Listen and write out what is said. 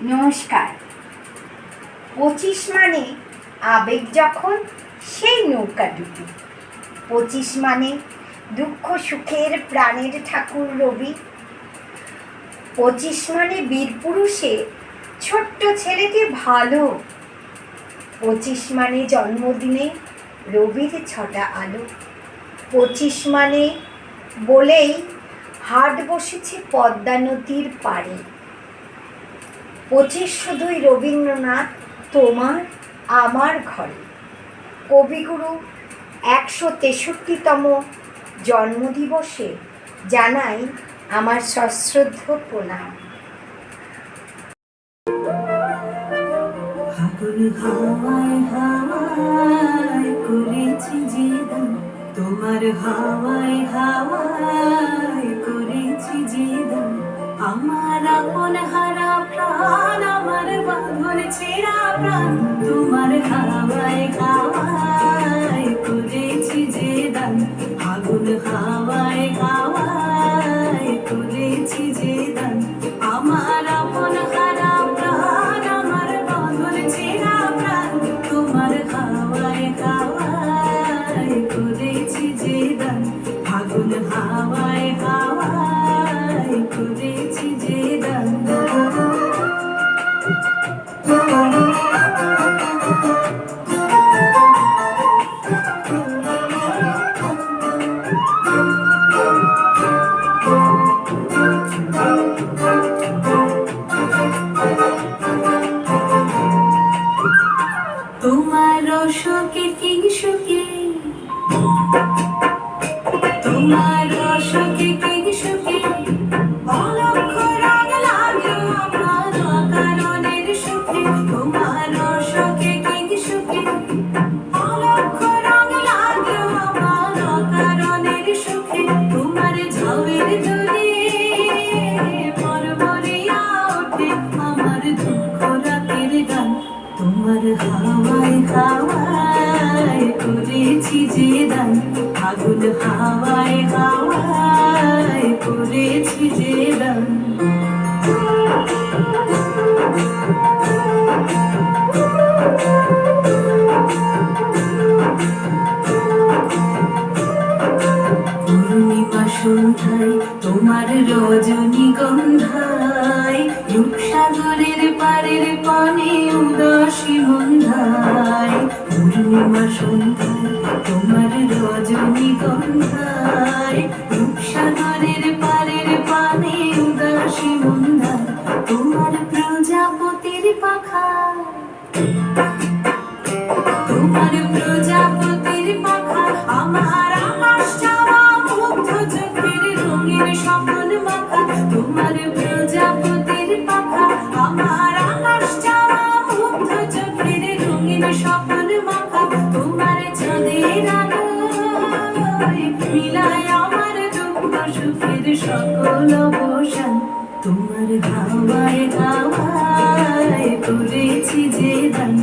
নমস্কার। 25 মানে আবেগ যখন সেই নৌকা ডুবি। 25 মানে দুঃখ সুখের প্রাণের ঠাকুর রবি। 25 মানে বীরপুরুষে ছোট্ট ছেলেটি ভালো। 25 মানে জন্মদিনে রবির ছটা আলো। 25 মানে বলেই হাট বসেছে পদ্মা নদীর পাড়ে। 25 শুধুই রবীন্দ্রনাথ তোমার আমার ঘরে। কবিগুরু 163তম জন্মদিবসে জানাই আমার সশ্রদ্ধ প্রণাম। ফাগুন হাওয়ায় হাওয়ায় করেছি যে দান, তোমার হাওয়ায় হাওয়ায় করেছি যে দান। আমার আপন হারা প্রাণ, আমার বাঁধন ছেঁড়া প্রাণ, তোমার হাওয়ায় হাওয়ায় করেছি যে দান। ফাগুন হাওয়ায় হাওয়ায় করেছি যে দান। আমার আপন হারা প্রাণ, আমার বাঁধন ছেঁড়া প্রাণ, তোমার হাওয়ায় হাওয়ায় করেছি যে দান। ফাগুন হাওয়ায় হাওয়ায় করেছি যে দান। তোমার অশোকে কি সুখে, তোমার অশোকে কি সুখে, অলক্ষ রঙ লাগলো আমার অকারণের সুখে। তোমার অশোকে কি সুখে, অলক্ষ রঙ লাগলো আমার অকারণের সুখে। তোমার ঝাউয়ের দোলে মরমরিয়া ওঠে আমার দুঃখ রাতের গান। তোমার হাওয়ায় হাওয়ায় করেছি যে দান। ফাগুন হাওয়ায় হাওয়ায় করেছি যে দান। পূর্ণিমা সন্ধ্যায় তোমার রজনীগন্ধায়, রূপসাগরের পাড়ের পানে উদাসী মন্ধায়। পূর্ণিমা সন্ধ্যায় তোমার রজনীগন্ধায়, রূপসাগরের পাড়ের পানে উদাসী মন্ধায়। তোমার প্রজাপতির পাখা, তোমার প্রজাপতির পাখা, আমার আকাশ চাওয়া মুগ্ধ চোখের রঙের স্বপ্ন মাখা। তোমার প্রজাপতির পাখা, আমার আকাশ চাওয়া মুগ্ধ চোখের রঙের স্বপ্ন মাখা। তোমার চাঁদের আলোয় মিলায় আমার দুঃখ সুখের সকল অবসান। তোমার হাওয়ায় হাওয়ায় করেছি যে দান।